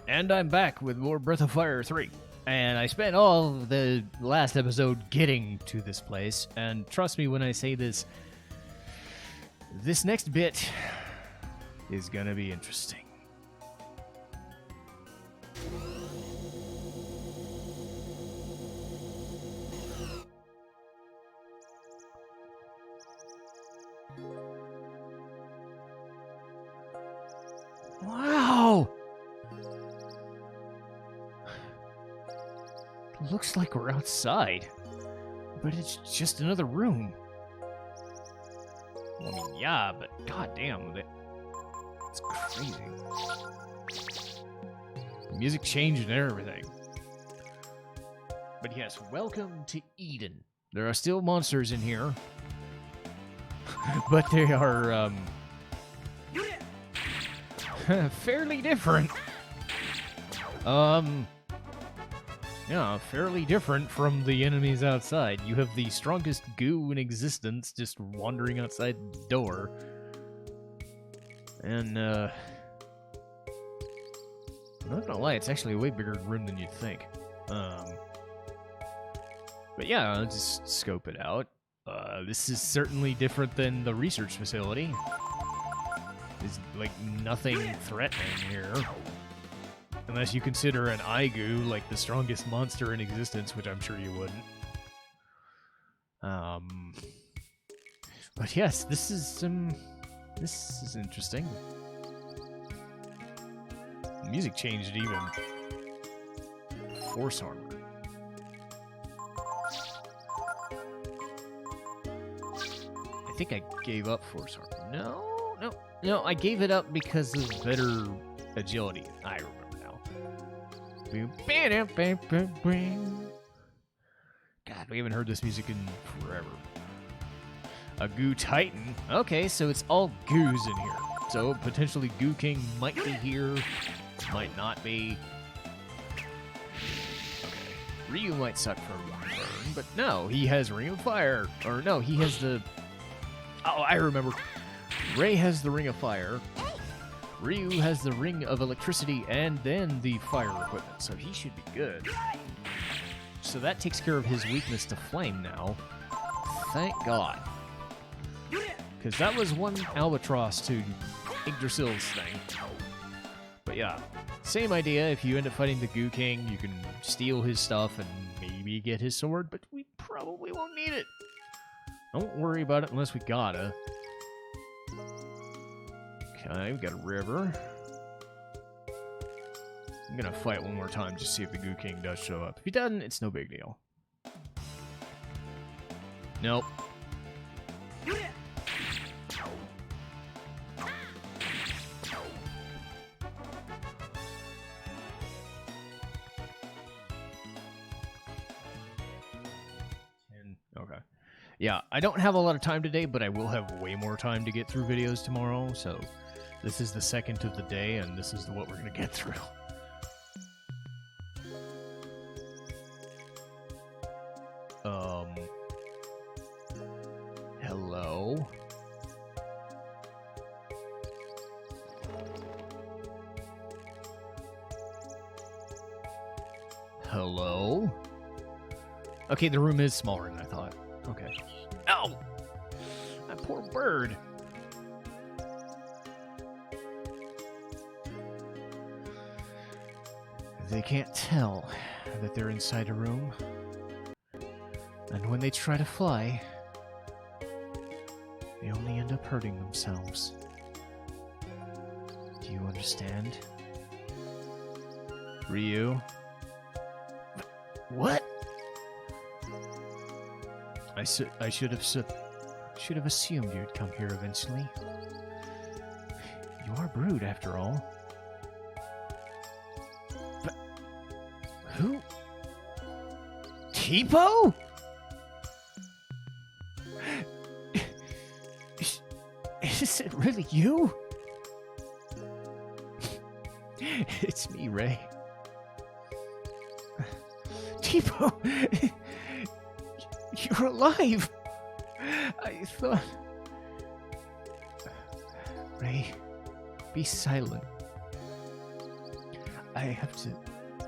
And I'm back with more Breath of Fire 3. And I spent all of the last episode getting to this place. And trust me when I say this, this next bit is gonna be interesting. Wow! Looks like we're outside, but it's just another room. I mean, yeah, but goddamn, it's crazy. The music changed and everything. But yes, welcome to Eden. There are still monsters in here, but they are fairly different. Yeah, fairly different from the enemies outside. You have the strongest goo in existence just wandering outside the door. And, I'm not gonna lie, it's actually a way bigger room than you'd think. But yeah, I'll just scope it out. This is certainly different than the research facility. There's, like, nothing threatening here. Unless you consider an Aigu like the strongest monster in existence, which I'm sure you wouldn't. But yes, this is interesting. The music changed even. Force armor. I think I gave up force armor. No, I gave it up because of better agility. I remember. God, we haven't heard this music in forever. A Goo Titan. Okay, so it's all goos in here. So potentially Goo King might be here, might not be. Okay. Ryu might suck for a burn, but no, he has Ring of Fire. Or no, he has the... Oh, I remember. Ray has the Ring of Fire. Ryu has the Ring of Electricity and then the fire equipment, so he should be good. So that takes care of his weakness to flame now. Thank God. Because that was one albatross to Yggdrasil's thing. But yeah, same idea. If you end up fighting the Goo King, you can steal his stuff and maybe get his sword, but we probably won't need it. Don't worry about it unless we gotta. Okay, we got a river. I'm gonna fight one more time just to see if the Goo King does show up. If he doesn't, it's no big deal. Nope. Okay. Yeah, I don't have a lot of time today, but I will have way more time to get through videos tomorrow, so... This is the second of the day, and this is what we're going to get through. Hello? Hello? Okay, the room is smaller than I thought. Okay. Ow! That poor bird. They can't tell that they're inside a room. And when they try to fly, they only end up hurting themselves. Do you understand? Ryu? What? I should have assumed you'd come here eventually. You are Brood, after all. But who? Tipo? Is it really you? It's me, Ray. Tipo! You're alive! I thought... Ray, be silent. I have to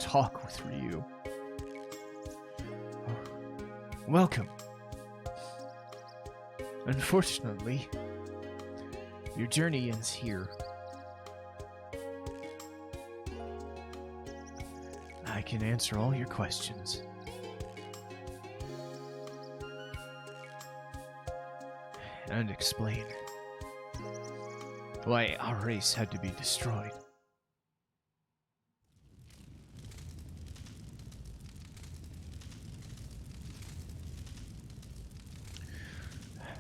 talk with Ryu. Welcome. Unfortunately, your journey ends here. I can answer all your questions. And explain why our race had to be destroyed.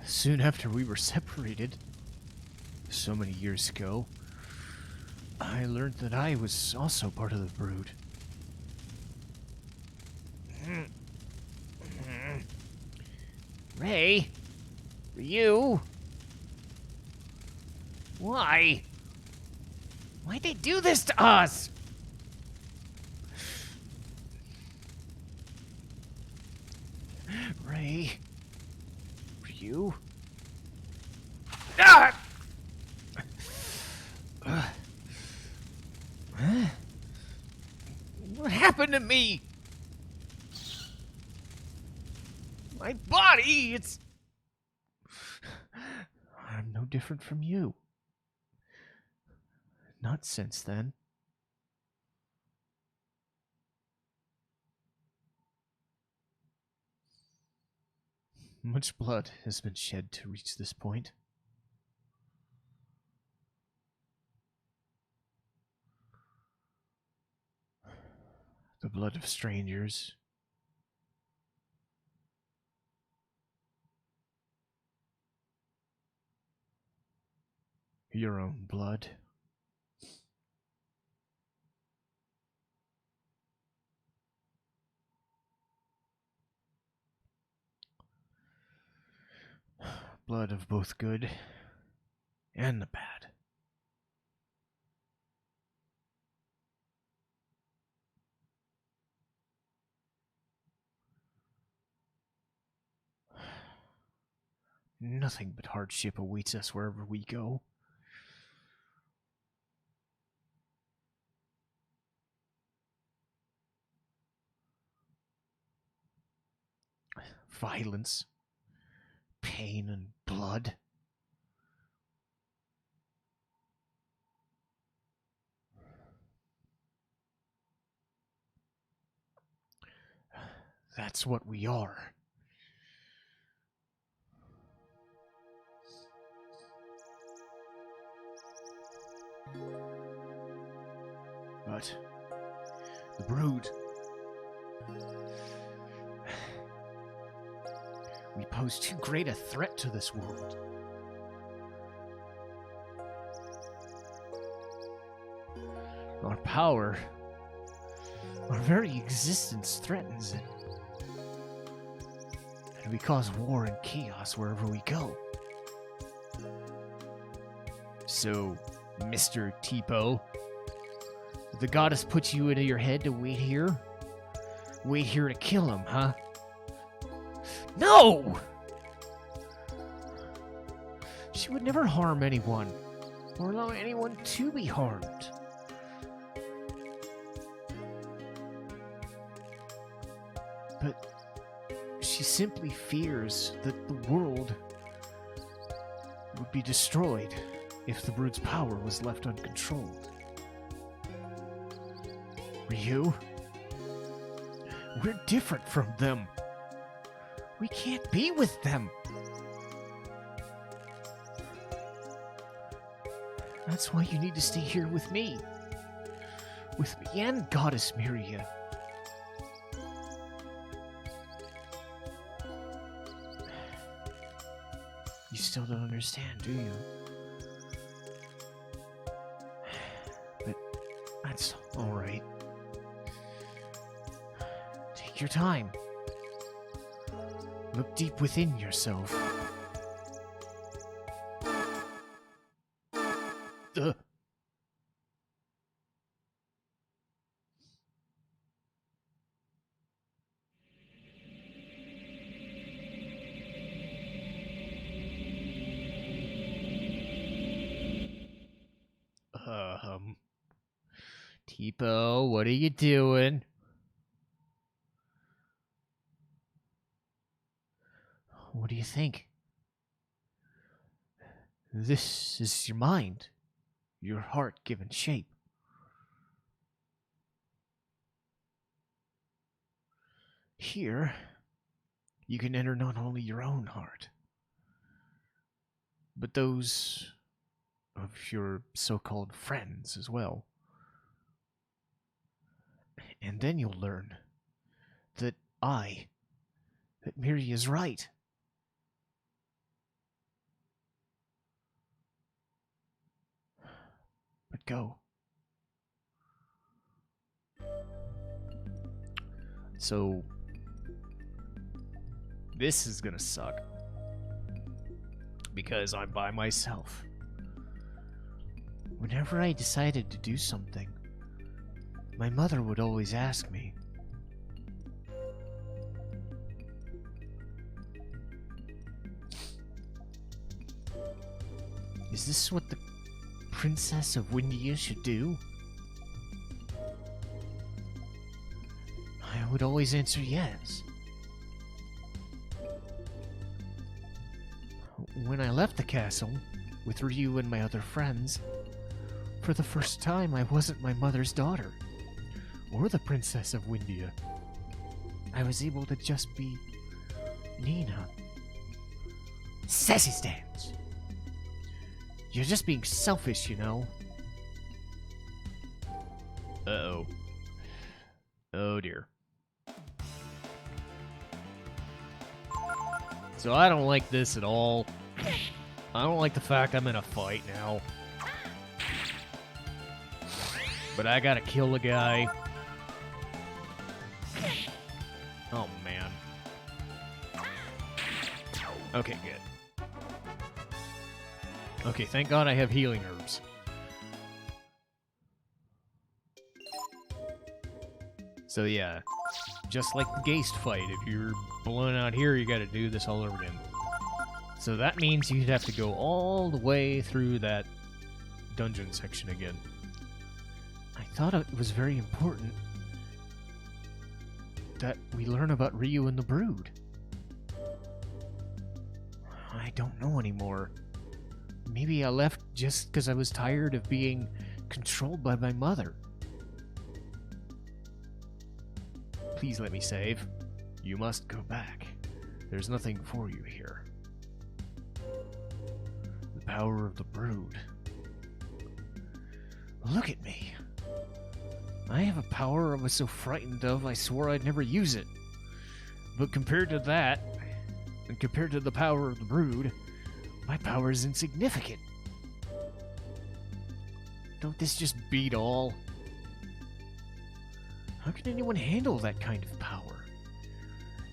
Soon after we were separated, so many years ago, I learned that I was also part of the brood. Ray? You? Why? Why'd they do this to us? Ray? You? Ah! What happened to me? My body, it's... I'm no different from you. Not since then. Much blood has been shed to reach this point. The blood of strangers. Your own blood. Blood of both good and the bad. Nothing but hardship awaits us wherever we go. Violence, pain, and blood. That's what we are. But the brood, we pose too great a threat to this world. Our power, our very existence threatens it. And we cause war and chaos wherever we go. So, Mr. Tipo, the goddess put you into your head to wait here? Wait here to kill him, huh? No! She would never harm anyone, or allow anyone to be harmed. But she simply fears that the world would be destroyed if the brood's power was left uncontrolled. Ryu, we're different from them. We can't be with them. That's why you need to stay here with me. With me and Goddess Myria. You still don't understand, do you? But that's alright. Take your time. Look deep within yourself. Tipo, what are you doing? What do you think? This is your mind, your heart given shape. Here, you can enter not only your own heart, but those of your so-called friends as well. And then you'll learn that Myria is right. But go. So, this is gonna suck. Because I'm by myself. Whenever I decided to do something, my mother would always ask me, "Is this what the Princess of Windia should do?" I would always answer yes. When I left the castle with Ryu and my other friends, for the first time I wasn't my mother's daughter, or the Princess of Windia. I was able to just be Nina. Sassy stance! You're just being selfish, you know. Uh-oh. Oh dear. So I don't like this at all. I don't like the fact I'm in a fight now. But I gotta kill the guy. Oh, man. Okay, good. Okay, thank God I have healing herbs. So yeah, just like the Geist fight, if you're blown out here, you gotta do this all over again. So that means you'd have to go all the way through that dungeon section again. I thought it was very important that we learn about Ryu and the Brood. I don't know anymore. Maybe I left just because I was tired of being controlled by my mother. Please let me save. You must go back. There's nothing for you here. The power of the Brood. Look at me. I have a power I was so frightened of I swore I'd never use it. But compared to that, and compared to the power of the Brood, my power is insignificant. Don't this just beat all? How can anyone handle that kind of power?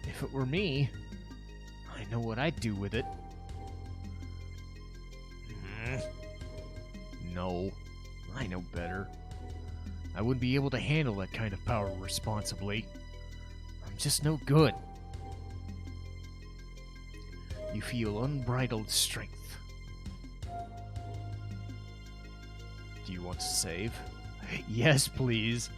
If it were me, I know what I'd do with it. No, I know better. I wouldn't be able to handle that kind of power responsibly. I'm just no good. You feel unbridled strength. Do you want to save? Yes, please.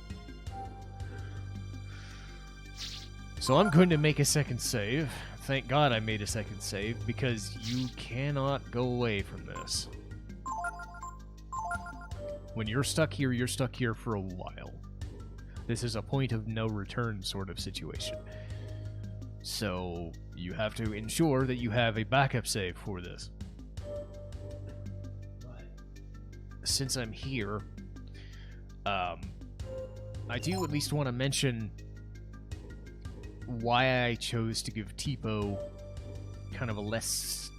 So I'm going to make a second save. Thank God I made a second save, because you cannot go away from this. When you're stuck here for a while. This is a point of no return sort of situation. So you have to ensure that you have a backup save for this. Since I'm here, I do at least want to mention why I chose to give Tipo kind of a less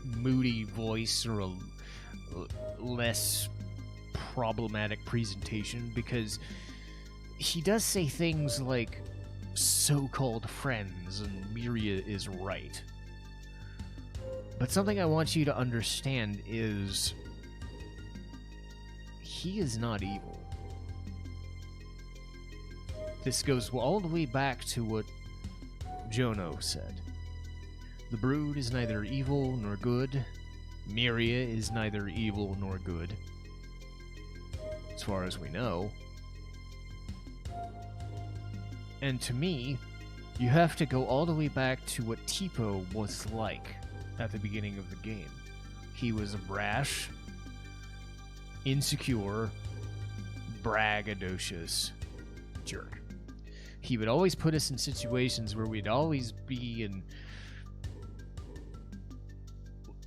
moody voice, or a less problematic presentation, because he does say things like so-called friends and Myria is right. But something I want you to understand is he is not evil. This goes all the way back to what Jono said. The Brood is neither evil nor good. Myria is neither evil nor good. As far as we know. And to me, you have to go all the way back to what Tipo was like at the beginning of the game. He was a brash, insecure, braggadocious jerk. He would always put us in situations where we'd always be in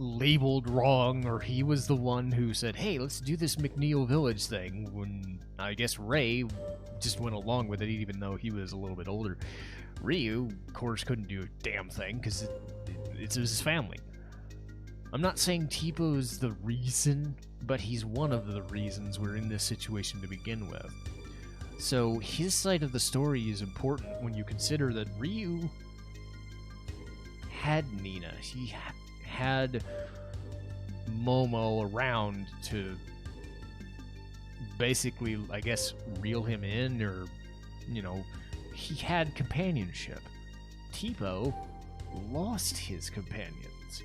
labeled wrong, or he was the one who said, hey, let's do this McNeil Village thing, when I guess Ray just went along with it even though he was a little bit older. Ryu, of course, couldn't do a damn thing because it's his family. I'm not saying Tipo's the reason, but he's one of the reasons we're in this situation to begin with. So his side of the story is important when you consider that Ryu had Nina. He had Momo around to basically, I guess, reel him in, or, you know, he had companionship. Tipo lost his companions,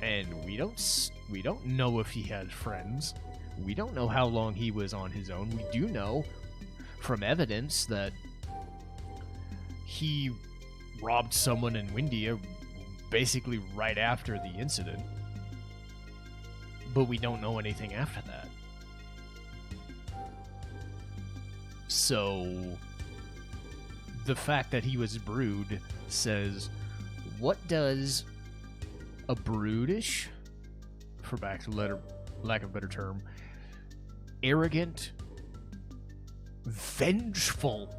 and we don't know if he had friends. We don't know how long he was on his own. We do know from evidence that he robbed someone in Windia basically right after the incident, but we don't know anything after that. So the fact that he was a brood says, what does a broodish, for lack of a better term, arrogant, vengeful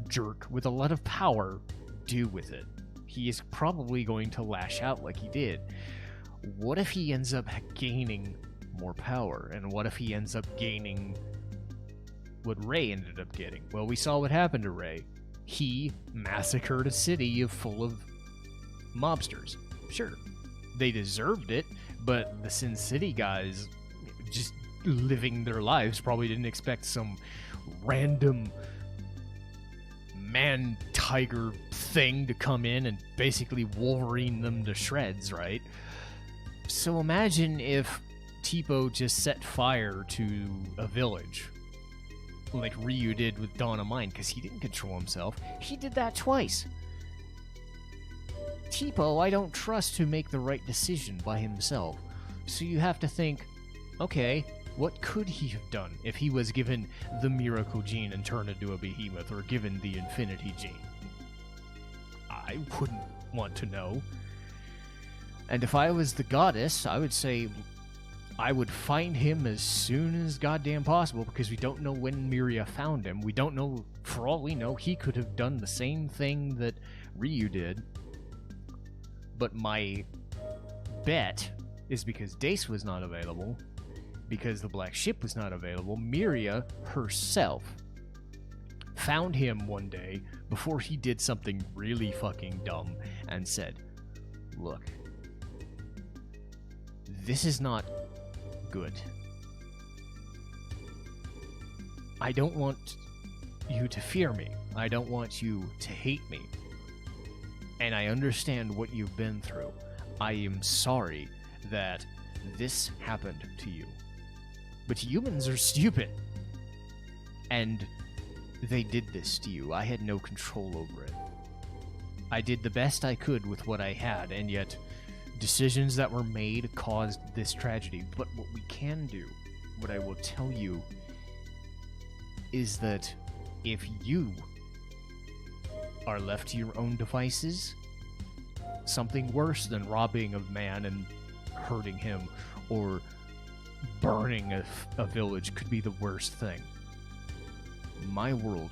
jerk with a lot of power do with it? He is probably going to lash out like he did. What if he ends up gaining more power? And what if he ends up gaining what Ray ended up getting? Well, we saw what happened to Ray. He massacred a city full of mobsters. Sure, they deserved it, but the Sin City guys, just living their lives, probably didn't expect some random man-tiger thing to come in and basically Wolverine them to shreds, right? So imagine if Tipo just set fire to a village, like Ryu did with Dawn of Mine, because he didn't control himself. He did that twice. Tipo, I don't trust to make the right decision by himself. So you have to think, okay, what could he have done if he was given the Miracle Gene and turned into a behemoth, or given the Infinity Gene? I wouldn't want to know. And if I was the goddess, I would say I would find him as soon as goddamn possible, because we don't know when Myria found him. We don't know, for all we know, he could have done the same thing that Ryu did. But my bet is because Dace was not available, because the Black Ship was not available, Myria herself found him one day before he did something really fucking dumb and said, look, this is not good. I don't want you to fear me. I don't want you to hate me. And I understand what you've been through. I am sorry that this happened to you. But humans are stupid. And they did this to you. I had no control over it. I did the best I could with what I had, and yet decisions that were made caused this tragedy. But what we can do, what I will tell you, is that if you are left to your own devices, something worse than robbing a man and hurting him, or burning a village, could be the worst thing. My world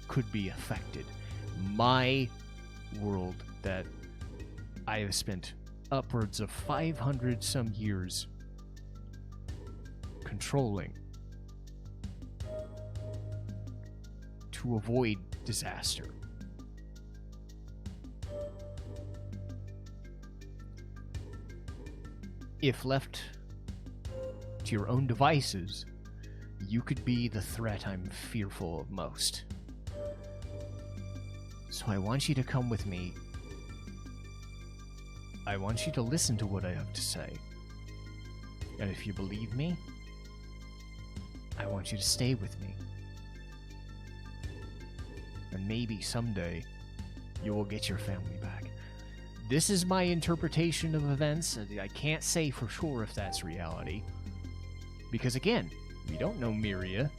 could be affected. My world that I have spent upwards of 500 some years controlling to avoid disaster. If left to your own devices, you could be the threat I'm fearful of most. So I want you to come with me. I want you to listen to what I have to say. And if you believe me, I want you to stay with me. And maybe someday you will get your family back. This is my interpretation of events. I can't say for sure if that's reality. Because again, we don't know Myria,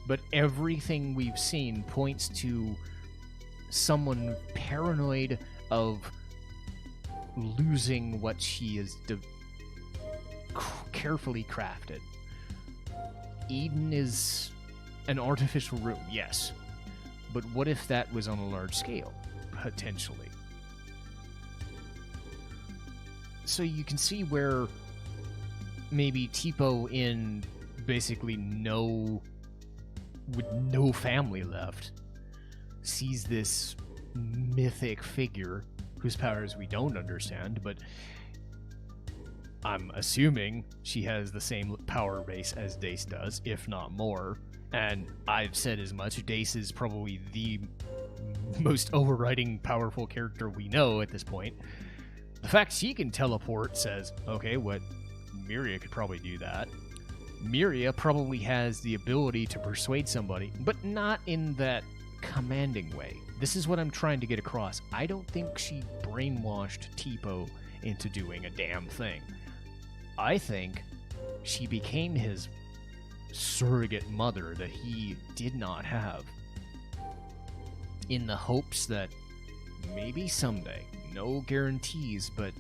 but everything we've seen points to someone paranoid of losing what she has carefully crafted. Eden is an artificial room, yes. But what if that was on a large scale? Potentially. So you can see where maybe Tipo, in basically with no family left, sees this mythic figure whose powers we don't understand, but I'm assuming she has the same power base as Dace does, if not more. And I've said as much. Dace is probably the most overriding powerful character we know at this point. The fact she can teleport says, okay, what Myria could probably do that. Myria probably has the ability to persuade somebody, but not in that commanding way. This is what I'm trying to get across. I don't think she brainwashed Tipo into doing a damn thing. I think she became his surrogate mother that he did not have, in the hopes that maybe someday, no guarantees, but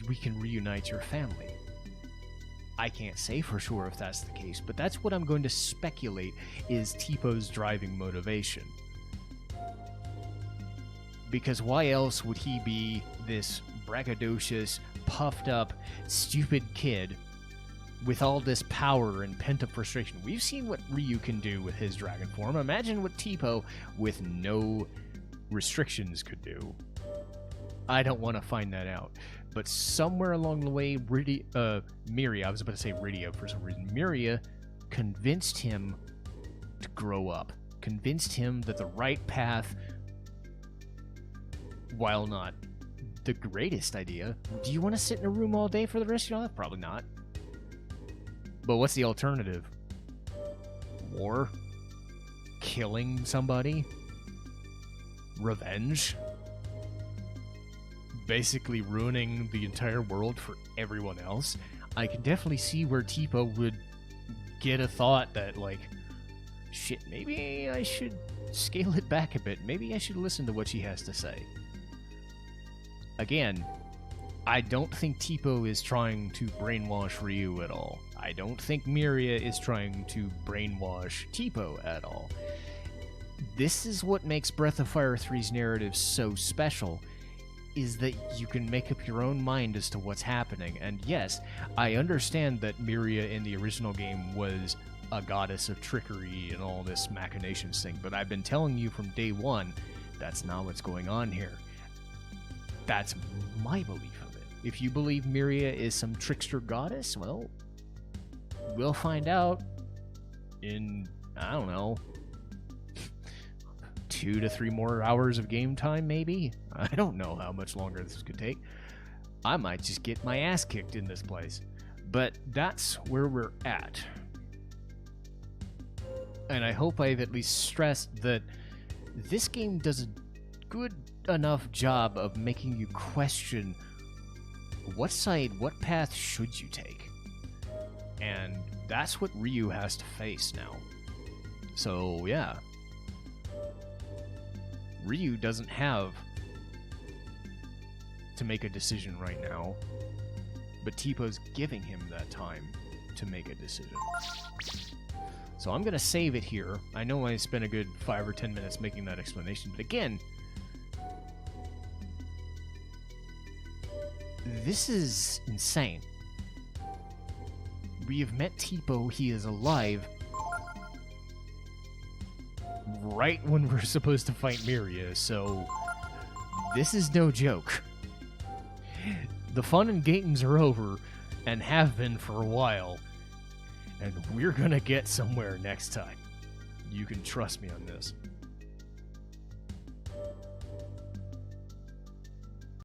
we can reunite your family. I can't say for sure if that's the case, but that's what I'm going to speculate is Tipo's driving motivation. Because why else would he be this braggadocious, puffed up, stupid kid with all this power and pent-up frustration? We've seen what Ryu can do with his dragon form. Imagine what Tipo, with no restrictions, could do. I don't want to find that out. But somewhere along the way, Myria, I was about to say Rydia for some reason, Myria convinced him to grow up. Convinced him that the right path, while not the greatest idea, do you want to sit in a room all day for the rest of your life? Probably not. But what's the alternative? War? Killing somebody? Revenge? Basically ruining the entire world for everyone else? I can definitely see where Tipo would get a thought that, like, shit, maybe I should scale it back a bit. Maybe I should listen to what she has to say. Again, I don't think Tipo is trying to brainwash Ryu at all. I don't think Myria is trying to brainwash Tipo at all. This is what makes Breath of Fire 3's narrative so special, is that you can make up your own mind as to what's happening. And yes, I understand that Myria in the original game was a goddess of trickery and all this machinations thing, but I've been telling you from day one, that's not what's going on here. That's my belief of it. If you believe Myria is some trickster goddess, well, we'll find out in, I don't know, 2 to 3 more hours of game time, maybe? I don't know how much longer this could take. I might just get my ass kicked in this place. But that's where we're at. And I hope I've at least stressed that this game does a good enough job of making you question what side, what path should you take? And that's what Ryu has to face now. So, yeah. Ryu doesn't have to make a decision right now, but Tipo's giving him that time to make a decision. So I'm going to save it here. I know I spent a good 5 or 10 minutes making that explanation, but again, this is insane. We have met Tipo, he is alive, right when we're supposed to fight Myria, so this is no joke. The fun and games are over, and have been for a while, and we're gonna get somewhere next time. You can trust me on this.